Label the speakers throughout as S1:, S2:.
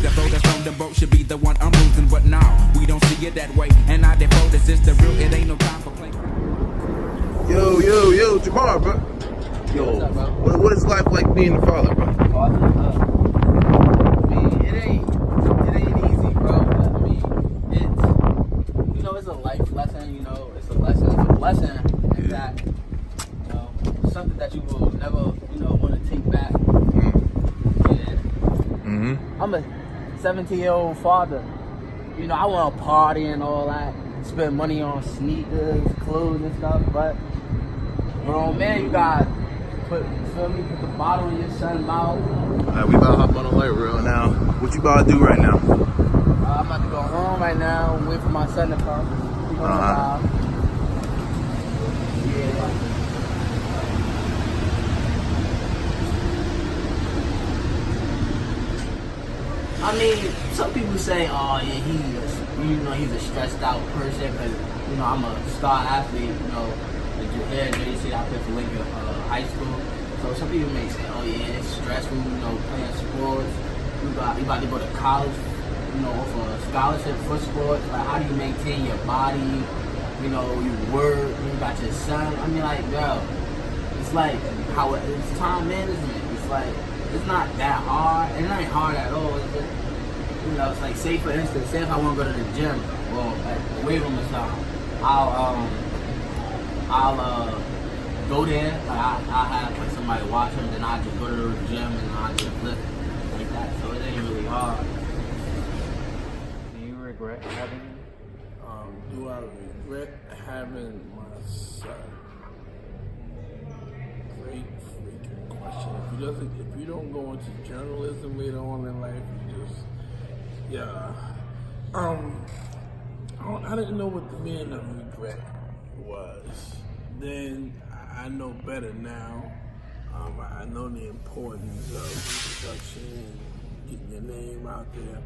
S1: The voters on the boat should be the one I'm losing, but now we don't see it that way. And I default, this is the real, it ain't no time for play.
S2: Yo, Jamar, bro. Yo,
S3: what's up, bro?
S2: What is life like being a father, bro?
S3: I mean, it ain't easy, bro. But I mean, it's a life lesson. It's a lesson. It's a blessing. Like that. Something that you will never, want to take back. Yeah.
S2: Mm-hmm.
S3: I'm a 17-year-old father. I want to party and all that, spend money on sneakers, clothes and stuff, but grown man, you got put the bottle in your son's mouth.
S2: Alright, we about to hop on the light rail now. What you about to do right now?
S3: I'm about to go home right now, wait for my son to come. He gonna arrive. Yeah. I mean, some people say, oh yeah, he's a stressed out person because, I'm a star athlete, JC, I played for Lincoln High School. So some people may say, oh yeah, it's stressful, playing sports. You about to go to college, for a scholarship for sports. Like, how do you maintain your body? You work, you got your son. I mean, like, yo, it's like it's time management. It's like, it's not that hard. It ain't hard at all. It's just, it's like, say for instance, say if I want to go to the gym, well, like the weight room or something, I'll go there. Like I'll have like somebody watch him, then I just go to the gym and I just lift like that. So it ain't really hard.
S4: Do you regret having him?
S5: Do I regret having my son? Great freaking question. If you don't go into journalism later on in life, you just I didn't know what the meaning of regret was. Then I know better now. I know the importance of production, getting your name out there.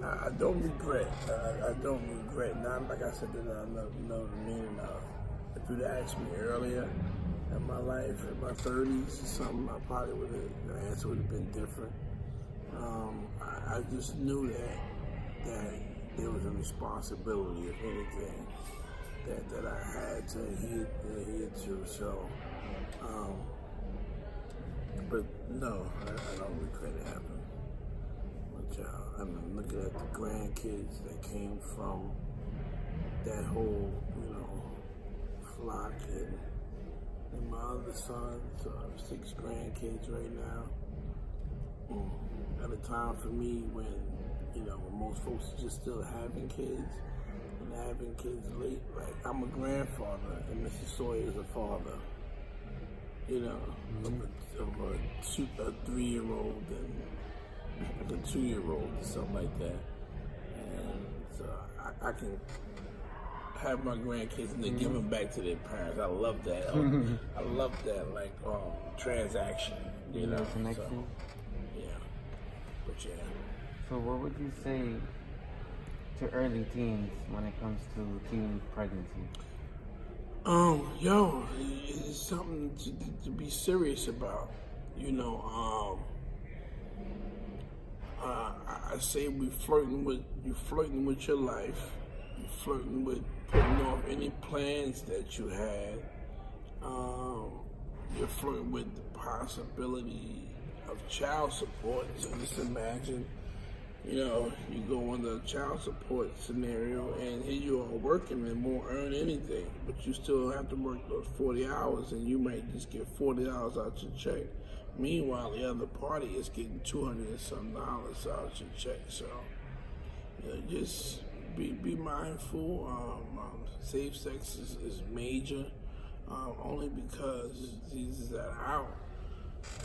S5: I don't regret. I don't regret. Not like I said that I know the meaning of. If you'd asked me earlier in my life, in my 30s or something, I probably the answer would have been different. I just knew that there was a responsibility, if anything, that I had to adhere to. So, but no, I don't regret it happening. I'm looking at the grandkids that came from that whole, flock, and my other sons, 6 grandkids right now. At a time for me when, when most folks are just still having kids and having kids late. Like, I'm a grandfather and Mr. Sawyer is a father. Of a 3-year-old and a 2-year-old or something like that. And so I can have my grandkids and then give them back to their parents. I love that. I love that, like, transaction,
S4: Connection.
S5: Yeah. But yeah.
S4: So what would you say to early teens when it comes to teen pregnancy?
S5: It's something to be serious about. I say you're flirting with your life. You're flirting with putting off any plans that you had. You're flirting with the possibility of child support. So just imagine, you go on the child support scenario and here you are working and won't earn anything, but you still have to work those 40 hours and you might just get $40 out your check. Meanwhile, the other party is getting $200 and some dollars out your check. So, just be mindful. Safe sex is major, only because these are out,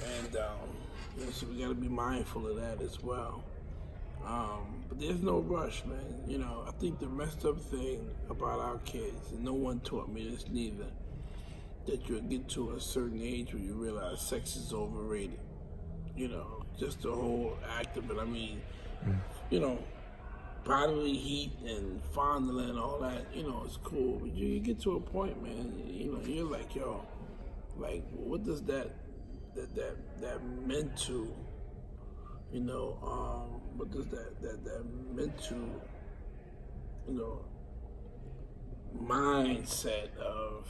S5: and so we got to be mindful of that as well. But there's no rush, man. I think the messed up thing about our kids, and no one taught me this neither, that you'll get to a certain age where you realize sex is overrated. Just the whole act of it. I mean, bodily heat and fondling and all that, it's cool. But you get to a point, man, you're like, yo, like, what does that that mental, you know, what does that mental, you know, mindset of,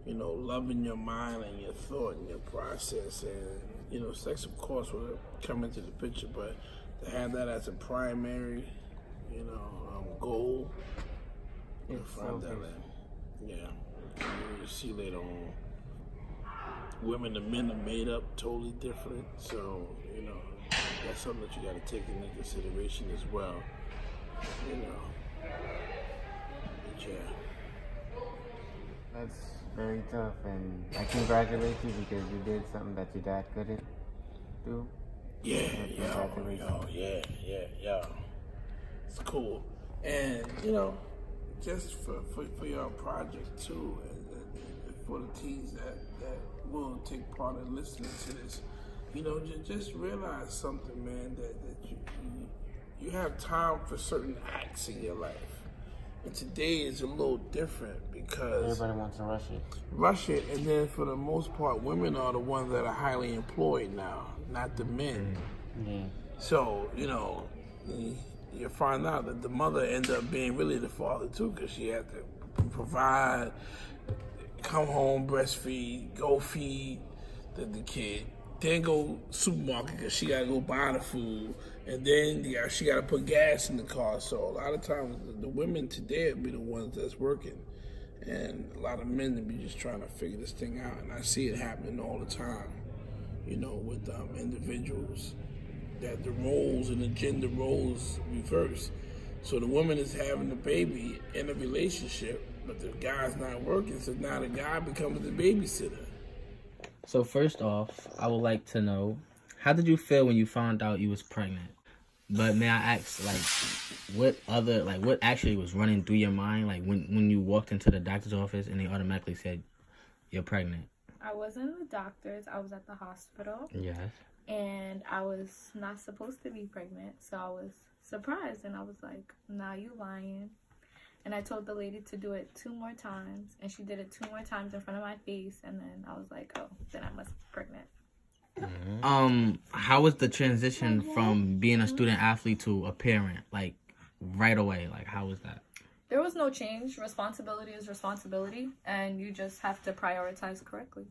S5: you know, loving your mind and your thought and your process, and you know, sex of course will come into the picture, but to have that as a primary, you know, goal, you'll find that you see later on, women and men are made up totally different, so you know, that's something that you got to take into consideration as well, you know. But yeah.
S4: That's very tough, and I congratulate you because you did something that your dad couldn't do.
S5: Yeah. It's cool. And, you know, just for your project too, and for the teens that will take part in listening to this, you know, just realize something, man, that you have time for certain acts in your life. And today is a little different because
S4: everybody wants to
S5: rush it, and then for the most part, women are the ones that are highly employed now, not the men.
S4: Yeah.
S5: So, you know, you find out that the mother ended up being really the father too, because she had to provide, come home, breastfeed, go feed the kid, then go supermarket because she got to go buy the food, and then she got to put gas in the car. So a lot of times the women today will be the ones that's working, and a lot of men will be just trying to figure this thing out. And I see it happening all the time, you know, with individuals, that the roles and the gender roles reverse. So the woman is having the baby in a relationship, but the guy's not working, so now the guy becomes the babysitter.
S3: So first off, I would like to know, how did you feel when you found out you was pregnant? But may I ask, like, what actually was running through your mind, like when you walked into the doctor's office and they automatically said you're pregnant?
S6: I wasn't at the doctor's. I was at the hospital.
S3: Yes.
S6: And I was not supposed to be pregnant, so I was surprised, and I was like, "Nah, you lying." And I told the lady to do it 2 more times, and she did it 2 more times in front of my face, and then I was like, "Oh, then I must be pregnant."
S3: How was the transition from being a student athlete to a parent, like right away? Like, how was that?
S6: There was no change. Responsibility is responsibility, and you just have to prioritize correctly.